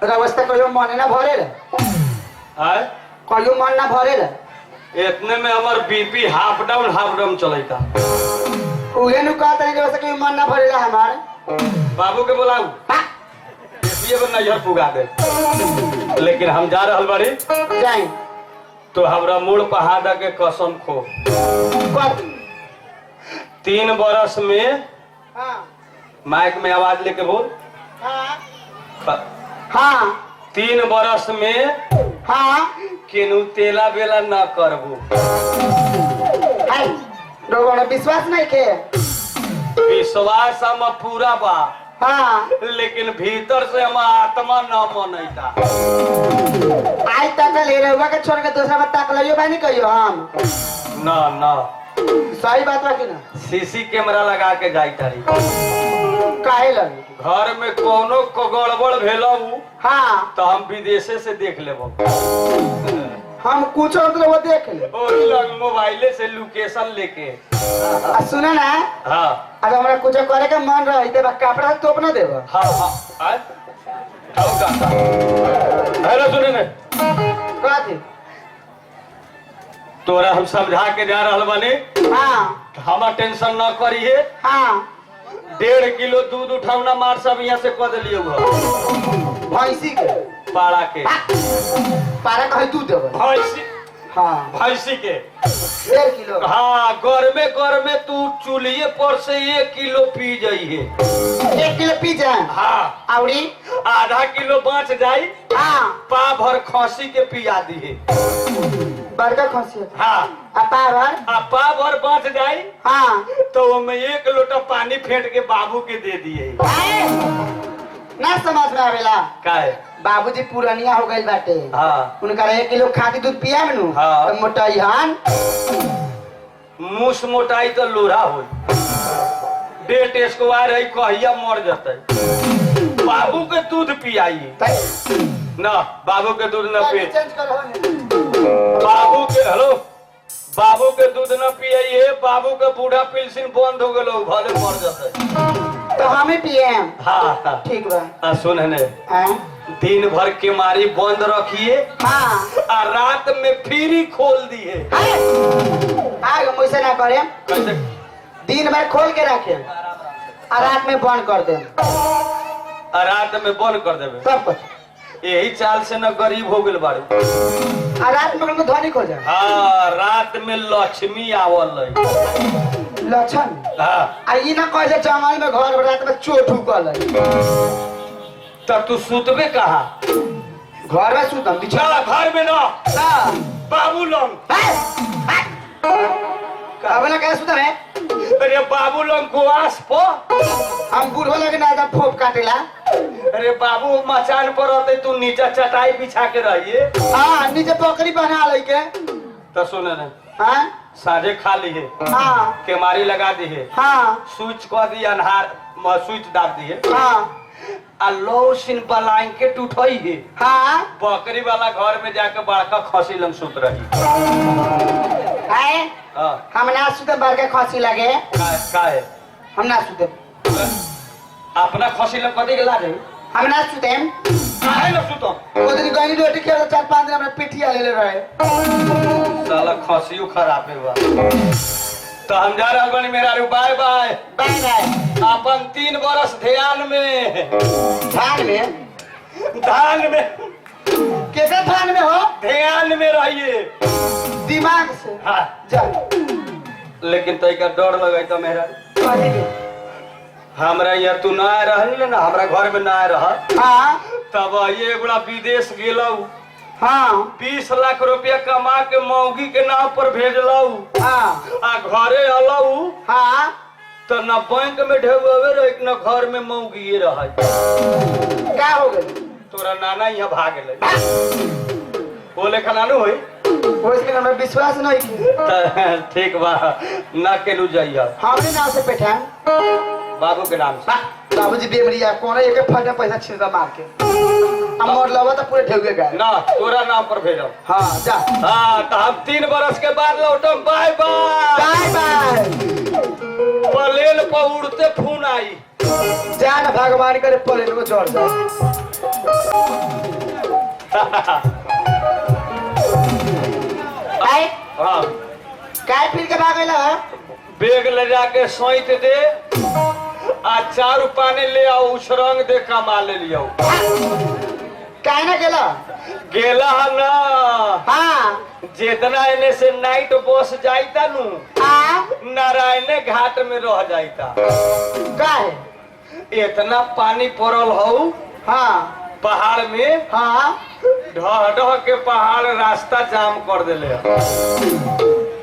अवस्था कहियो मन ना भरे है कहियो मन ना भरे इतने में हमार बीपी हाफ डाउन चलता। उहे नु कहत है जैसे कहियो मन ना भरेला हमार बाबू के बुलाऊ ये बन नजर पुगा दे। लेकिन हम जा रहल बाड़ी जाई तो हमरा मूड पहाड़ा के कसम खो 3 बरस में हां माइक में आवाज लेके बोल। हां हां 3 बरस में हां केनु तेला बेला ना करबू। हाय रोगों विश्वास नहीं के विश्वास हम पूरा बा हाँ लेकिन भीतर से हम आत्मा न मनैता। आज तक ले रहुआ के छोड़ के दूसरा बात तक लियो भाई नहीं कहियो हम ना ना सही बात बा कि ना सीसी कैमरा लगा के जाई तारी काहे लगी घर में कोनो को गड़बड़ भेलौ हाँ तो हम विदेशे से देख लेबो। हम कुछ और वो देख ले ओ लग मोबाइले से लोकेशन लेके सुना ना हाँ अब हमरा कुछ करे के मन रही ते कपड़ा तोप ना देबो। हाँ हाँ आज आओ काका हेलो सुने ने कथी तोरा हम समझा के जा रहल बानी हाँ हमार टेंशन न करिए। हाँ 1.5 किलो दूध उठावना मार सब यहाँ से कद लियो भैंसी के पाड़ा के पारा कहे तू देबो भैंसी हाँ भैंसी के 1.5 किलो हाँ गरमे तू चूल्हे पर से 1 किलो पी जाइए। 1 किलो पी जाए हाँ आवड़ी आधा किलो बच जाई हाँ पा भर खसी के पिया दिए। बड़का खसी हाँ पावर आ पा भर बच जाई हाँ तो मैं 1 लोटा पानी फेंट के बाबू के दे दिए। ना समझ में आवेला काहे बाबूजी पुरानिया हो गई बाटे हाँ उनका 1 किलो खाती दूध पिया में नु हाँ। तो मोटाई हान मुस मोटाई तो लोरा हो डेट स्क्वायर है कहिया मर जते। बाबू के दूध पियाई ना बाबू के दूध न पी चेंज करो बाबू के हेलो बाबू के दूध न पियाइए। बाबू के बूढ़ा पिलसिन बंद हो गलो भले मर जते तो हम ही पिए हाँ हाँ ठीक बा सुन ने हैं दिन भर के मारी बंद रखिए हाँ और रात में फ्री खोल दिए। आगे मुझसे ना करे कैसे दिन भर खोल के रखे और रात में बंद कर दे रात में बंद कर देवे सब कुछ यही चाल से न गरीब हो गए बाड़ू और रात में उनको धनिक हो जाए। हाँ रात में लक्ष्मी आवल लक्षण हाँ आ ई ना कहे जंगल में घर रात में चोट ढुकल तब तू सुतबे कहा घर में सुतम बिछा घर में ना बाबू लोग अब ना कहे सुतम है अरे बाबू लोग गुआस पो हम बूढ़ो लगे ना जब फोप काटेला अरे बाबू मचान पर रहते तू नीचे चटाई बिछा के रहिए। हाँ नीचे पकड़ी बना लेके तो सुने न हाँ साझे खा लिए हाँ केमारी लगा दिए हाँ स्विच कह दिए अन्हार स्विच दाब दिए हाँ आ लोसिन ब्लैंकेट उठाई है हाँ बकरी वाला घर में जाके बड़का खसी लंग सुत रही है हाँ हम ना सुते बड़के खसी लगे काहे हम ना सुते अपना खसी लंग कदी के लागे हम ना सुते काहे न सुतो वो दिन गनी रोटी खेल 4-5 दिन हमने पिठिया ले रहे साला खसियो खराब है बा। तो हम जा रहे बनी मेरा रू बाय बाय बाय बाय अपन 3 बरस ध्यान में धान में कैसे ध्यान में हो ध्यान में रहिए दिमाग से हाँ जा लेकिन तो का डर लगे तो मेरा कहने के हमरा यहाँ तू ना रहल ना हमरा घर में ना रह हाँ तब ये बड़ा विदेश गेलौ हाँ 20 लाख रुपया कमा के मौगी के नाम पर भेजलौ हाँ आ घरे अलौ हाँ तो न बैंक में ढेबे रह न घर में मौगी रह क्या हो गई तोरा नाना यहाँ भाग गए बोले खनानु होई उसके हमें विश्वास नहीं की ठीक बा ना केलू जाइया हमने नाम से बैठा बाबू के नाम से बाबूजी बेमरिया कोने एक फटा पैसा छिड़का मार के हम मोर लवा तो पूरे ढेउए गए ना तोरा नाम पर भेजो हाँ जा हाँ तो हम 3 बरस के बाद लौटम बाय बाय बाय प्लेन पर उड़ते फोन आई जा ना भगवान करे प्लेन में चढ़ जा काय हाँ काय फिर के भागेला है बैग ले जाके सोइत दे आ 4 रुपये ले आओ उछरंग दे कमा ले लियो काय ना गेला गेला ना हाँ जितना इन्हें से नाइट बस जाइता नु नारायण घाट में रह जाइता काय इतना पानी पड़ल हो हाँ पहाड़ में हाँ ढह ढह के पहाड़ रास्ता जाम कर दिले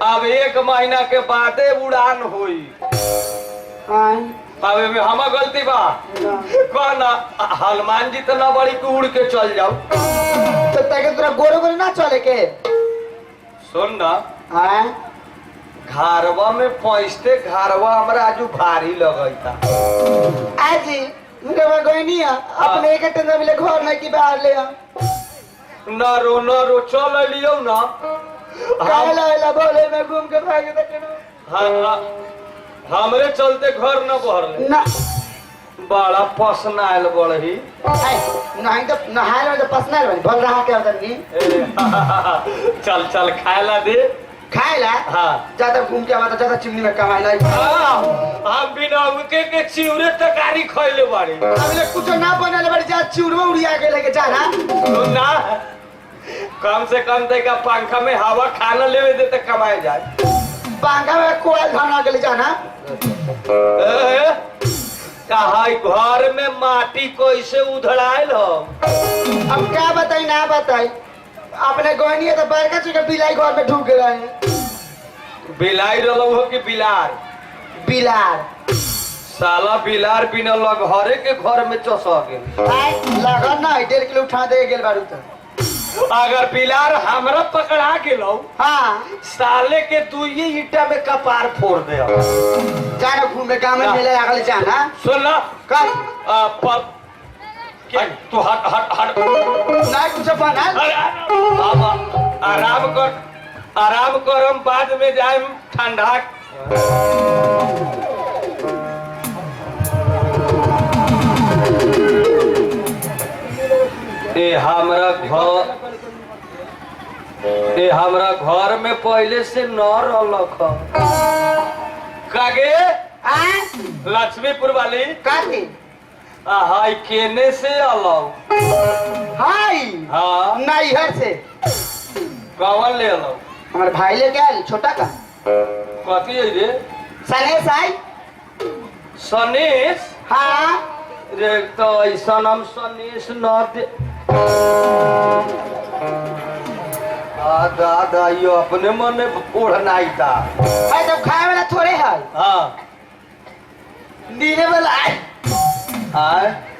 अब 1 महीना के बादे उड़ान हुई हाँ अब में हम गलती बा कहना हनुमान जी तो ना बड़ी के उड़ के चल जाओ तो तके तोरा गोरे गोरे ना चले के सुन ना हाँ घरवा में पहुंचते घरवा हमरा आजू भारी लगता आजी मुझे मैं कोई नहीं है अपने एक टेंशन मिले घर नहीं की बाहर ले न रो चल लियो ना कहला बोले मैं घूम के भागे तक हमरे चलते घर न बहरले ना बड़ा पसना आयल बड़ही नहीं तो नहाए में तो पसना है बोल रहा क्या उधर नहीं चल चल खाएला दे खाएला हाँ ज्यादा घूम के आवा ज्यादा चिमनी में कमाएला हम बिना उनके के चिवरे तकारी खइले बाड़ी अबले कुछ ना बनले बड़ी जा चिउरवा उड़िया के लेके जाना ना कम से कम तक पंखा में हवा खाना लेवे दे तो कमाए जाए पंखा में कोयल खाना के ले जाना कहा घर में माटी कैसे उधड़ायल हो अब क्या बताई ना बताई अपने गोनी है तो बड़का चुका बिलाई घर में ढूक गए हैं बिलाई रलो हो कि बिलार बिलार साला बिलार बिना लगहरे के घर में चसा गेल लगन ना 1.5 किलो उठा दे गेल बारू तो अगर बिलार हमरा पकड़ा गेलो हाँ साले के दुइये ईटा में कपार फोड़ दे जाना घूमे गाँव में मेले आगल जाना सुन ना का तू हट हट हट ना कुछ बना आराम कर हम बाद में जाए ठंडा हमरा घर में पहले से न रहलक कागे लक्ष्मीपुर वाली काटी हाय केने से अलौ हाय हाँ नैहर से कौन ले अलौ हमारे भाई ले गया छोटा का कथी है रे सनेश आई सनेश हाँ रे तो ऐसा नाम सनेश न दे दादा यो अपने मन में ओढ़ना ही था है तो खाए वाला थोड़े है हाँ नीले वाला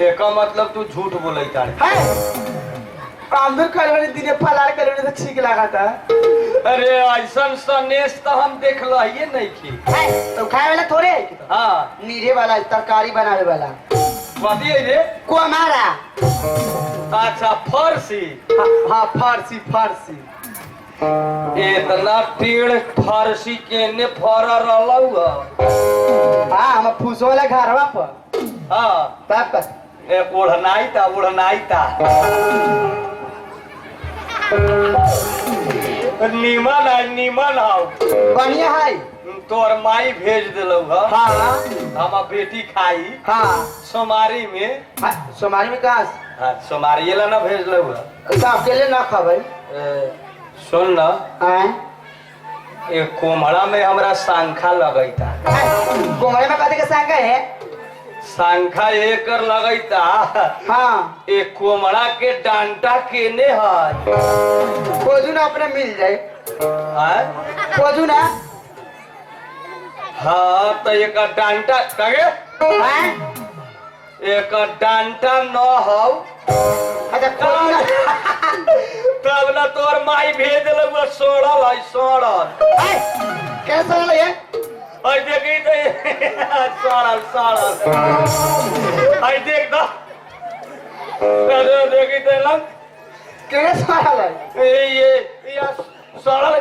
एक मतलब तू झूठ बोले है अंदर कर वाले दिने फलार कर वाले तो ठीक लगा था अरे ऐसा सनेश तो हम देख लिये नहीं की है तो खाए वाला थोड़े है हाँ नीले वाला तरकारी बनाने वाला कथी है रे को हमारा अच्छा फारसी हाँ फारसी फारसी इतना टेढ़ फारसी केने फरा रहलौ हाँ हम फूसो वाला घरवा पर हाँ तब तक ए उड़नाई था नीमन हाउ बढ़िया है तोर माई भेज दिलौ हाँ हम बेटी खाई हाँ सोमारी में सोमारी में कहा हाँ सोमारी ला ना भेज लो अकेले ना खबर सुन ना आए एक कोमड़ा में हमरा सांखा लगैता कोमड़े में कथी के सांखा है सांखा एकर लगैता हाँ एक कोमड़ा के डांटा केने है खोजू ना अपने मिल जाए खोजू ना हाँ तो एक डांटा कगे एक डांटा न हो अच्छा खोजू ना तब ना तोर माई भेज दिलौ सोड़ल है सोड़ल कैसा है आई देखी तो सड़ल आई देख दो देखी तो लंग केने सड़ल है ये सड़ल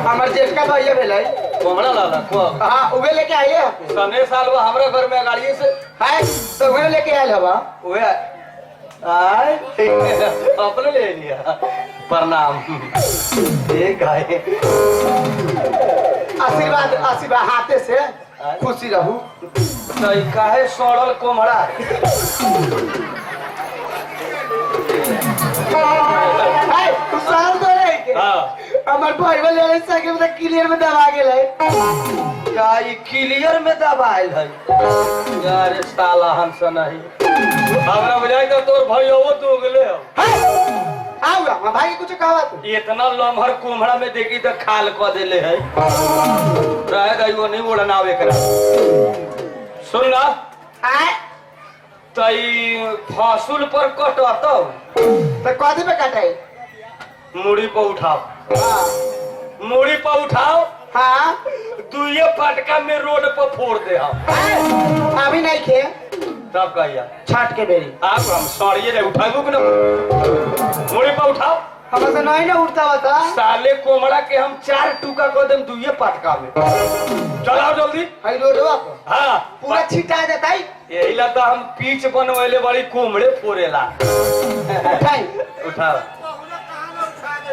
हमर जेठ का भैया भेलै कोमड़ा लाला को हां उगे लेके आइए सने साल वो हमरा घर में गाड़ी से है तो वही लेके आयल हवा वे आय अपने ले लिया प्रणाम ठीक है आशीर्वाद आशीर्वाद हाथे से खुशी रहू तो काहे सड़ल कोमड़ा है तू साल तो रहे के हाँ हमार भाई वाले ले सके मतलब क्लियर में दबा गेले क्या ये क्लियर में दबाइल है यार साला हंस नहीं हमरा बुझाई तो तोर भाई वो तो गले आओ हम भाई कुछ कहा तू इतना लम्हर कोमड़ा में देखी तो खाल क देले है रह गई वो नहीं उड़नावे करा सुन ना आए तई फसुल पर कटतो तो कथी पे कटाई मुड़ी पर उठाओ हां मुड़ी पर उठाओ हां दुइये फटका में रोड पर फोड़ दे हम अभी नहीं खे तब कहिया छाट के बेरी आप हम सड़िए रे उठाबू कि ना मुड़ी पर उठाओ हम से नहीं ना उठता बता साले कोमड़ा के हम 4 टुका कर देम दुइये फटका में चलाओ जल्दी हई रोडवा पर हाँ पूरा छिटा देताई यही ला तो हम पीछ बनवेले बड़ी कोमड़े फोड़ेला उठाई उठाओ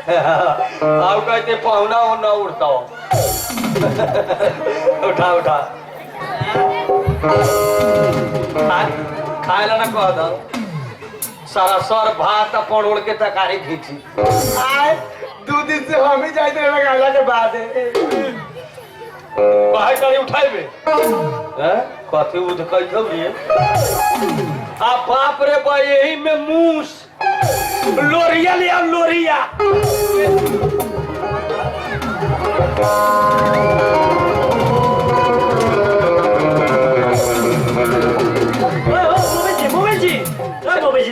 आओ कहते पहुना हो न उड़ता हो उठा उठा खाए ला ना कह दो सारा सर भात अपन उड़ के तकारी खींची आए 2 दिन से हम ही जाते हैं लगाला के बाद बाहर चली उठाइबे हैं कथी उध कहि थौ रे आ बाप रे बा यही में मूस लोरिया ले आ लोरिया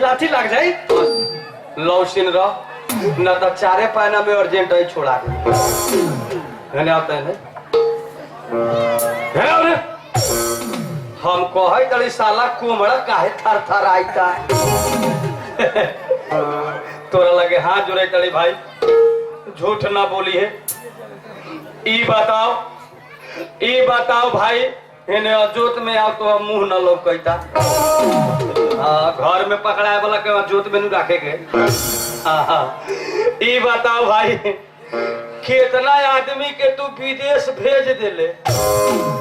लाठी लग जाए लौसिन रह न तो 4 पाना में अर्जेंट है छोड़ा है ना आता है हम कहे तड़ी साला कोमड़ा काहे थर थर आईता तोरा लगे हाथ जोड़े तड़ी भाई झूठ ना बोली है ई बताओ भाई इन्हें अजोत में आओ तो मुंह न लौकता घर में पकड़ाए वाला के अजोत में नहीं रखे के ई बताओ भाई कितना आदमी के तू विदेश भेज देले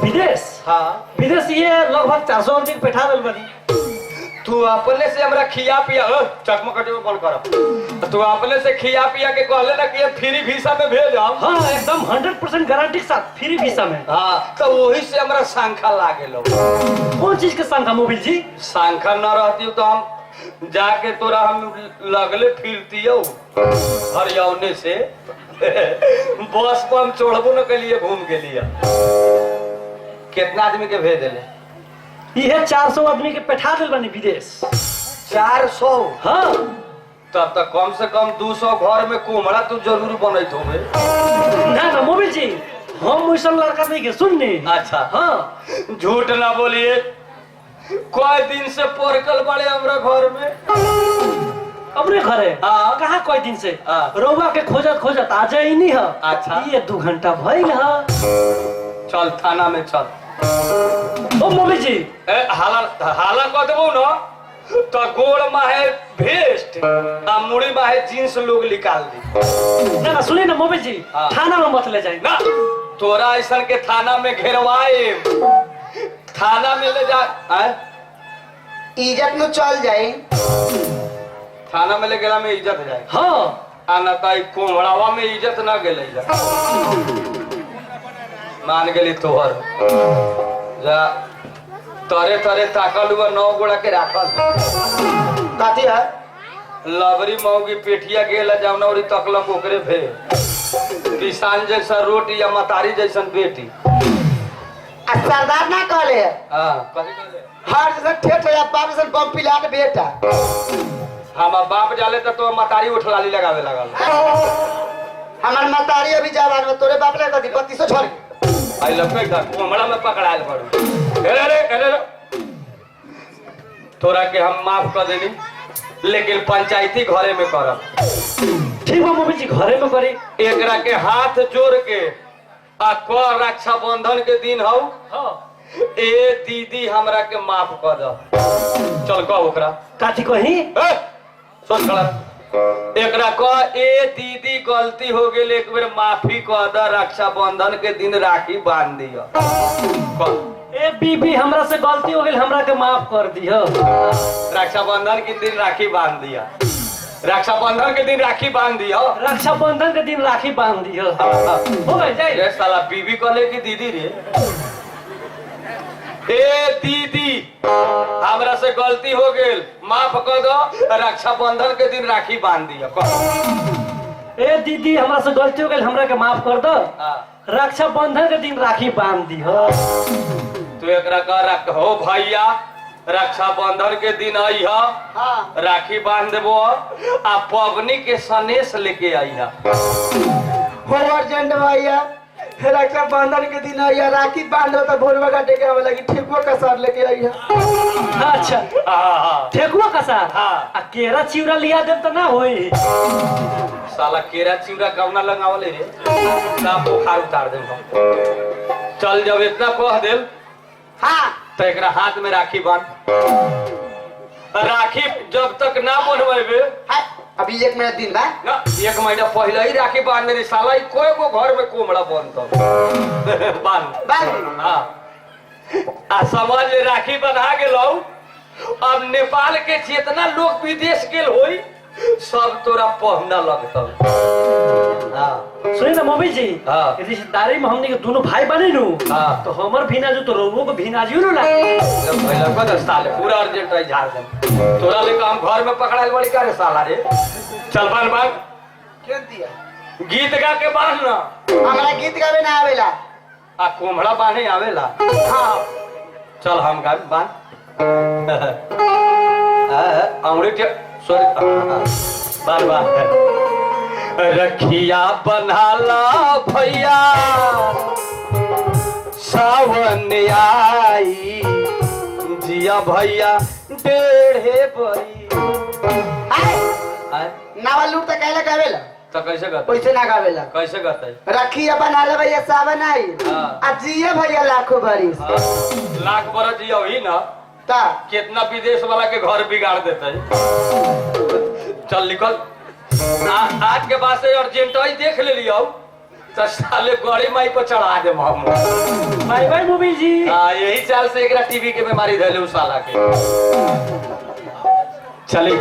विदेश हाँ विदेश ये लगभग 400 आदमी बैठा दिल बनी तू अपने से हमरा खिया पिया चकमा कटे बंद कर तू अपने से खिया पिया के कहले ना कि फ्री वीसा में भेज हम हाँ एकदम 100% गारंटी के साथ फ्री वीसा में हाँ तो वही से हमरा सांखा लागे लो कौन चीज के संख्या मोबिल जी सांखा न रहती तो हम जाके तोरा हम लगले फिरती हरियाणा से बस को हम चढ़बो न के लिए घूम के लिए कितना आदमी के भेज दिले ये 400 आदमी के बैठा दिल बनी विदेश 400 हाँ तब तक कम से कम 200 घर में कोमड़ा तू जरूर बनत होबे ना मोबिल जी हम वैसा लड़का नहीं के सुनने अच्छा हाँ झूठ ना बोलिए कोई दिन से पोरकल बड़े हमरा घर में अपने घर है हाँ कहाँ कोई दिन से हाँ। रउआ के खोजत आ जाए नहीं है अच्छा ये 2 घंटा भइल है चल थाना में चल ओ मोबिल जी हाला कह देबो न तो गोड़ माहे भेस्ट आ मुड़ी माहे जींस लोग निकाल दी ना सुनिए ना मोबिल जी हाँ। थाना में मत ले जाए ना तोरा ऐसा के थाना में घेरवाए थाना में ले जा इज्जत में चल जाए थाना में ले गेला में इज्जत जाए हाँ आना ताई कोमड़ावा में इज्जत ना गेले जा मान गेली तोहर जा तरे तरे ताकल हुआ 9 गोड़ा के राखल कथी है लबरी मौगी पेठिया गेल जावनौरी तकलक ओकरे भे किसान जैसा रोटी या मतारी जैसन बेटी आ सरदार ना कहले हाँ कथी कहले हर जैसे ठेठ या बाप जैसे बम पिला के बेटा हमार बाप जाले तो मतारी उठलाली लगावे लगल हमार मतारी अभी जवान में तोरे बाप ने कथी 3200 छोड़ आई लपे का कोमड़ा में पकड़ायल पड़ू अरे तोरा के हम माफ कर देनी लेकिन पंचायती घरे में करब ठीक बा मोबिल जी घरे में करी एकरा के हाथ जोड़ के आ कर रक्षाबंधन के दिन हौ हाँ ए दीदी हमरा के माफ कर दो। चल कह ओकरा काठी कही सोच खड़ा एकरा कह ए दीदी गलती हो गेल एक बेर माफी कह द रक्षाबंधन के दिन राखी बांध दिया। ए बीबी हमरा से गलती हो गई हमरा के माफ कर दियो। रक्षाबंधन के दिन राखी बांध दिया। रक्षाबंधन के दिन राखी बांध दिया। रक्षाबंधन के दिन राखी बांध दियो। हो गई जाई रे साला बीबी कहले कि दीदी रे ए दीदी हमरा से गलती हो गेल माफ कर दो रक्षाबंधन के दिन राखी बांध दिया। ए दीदी हमरा से गलती हो गई हमरा के माफ कर दो रक्षाबंधन के दिन राखी बांध दियो। तू एकरा कह हो भैया रक्षाबंधन के दिन आई हाँ। राखी बांध देबो आ पवनी के सनेश लेके आई हो अर्जेंट भैया रक्षाबंधन के दिन आइया राखी बांध तो भोरवा काटे के लगी ठेकुआ का सार लेके आई है। अच्छा ठेकुआ का सार आ केरा चिवड़ा लिया देब तो ना होई। साला केरा चिवड़ा कवना लगावले रे ना बुखार उतार दे। चल जब इतना कह देल हाँ तो एकरा हाथ में राखी बांध। राखी जब तक ना बनवेबे अभी 1 महीना दिन बा ना 1 महीना पहले ही राखी बांध दे। साला कोई को घर में कोमड़ा बनता बांध हाँ आ समाज में राखी बना गेलौ। अब नेपाल के जितना लोग विदेश गेल होई सब तोरा पहुना लगता। सुनी ना मम्मी जी हाँ। रिश्तेदारी में हमने के दोनों भाई बने नु हाँ। तो हमर भीनाजू तो रोबो को भीनाजू नु लागे। जब पहले को साले पूरा अर्जेंट है झारखंड तोरा ले काम घर में पकड़ाइल बड़ी का रे साला रे। चल बांध बांध क्यों दिया गीत गा के बांध ना। हमरा गीत गावे ना आवेला आ कोमड़ा बांधे आवेला। हाँ चल हम गा बांध अंगुली सॉरी बार बार रखिया बनाला भैया सावन आई जिया भैया 1.5 बरी नावा लूट तो कहला गावेला तो कैसे करते पैसे ना गावेला कैसे करते रखी अपन आले भैया सावन आई हाँ। आ जिए भैया लाखों बरिस लाख बरस जिया ही ना ता कितना विदेश वाला के घर बिगाड़ देते है। चल निकल आज के बाद से अर्जेंट ही देख ले लियो तो साले गड़ी माई पर चढ़ा दे हम। बाय बाय मम्मी जी। यही चाल से एकरा टीबी के बीमारी धैले उ साला के चली।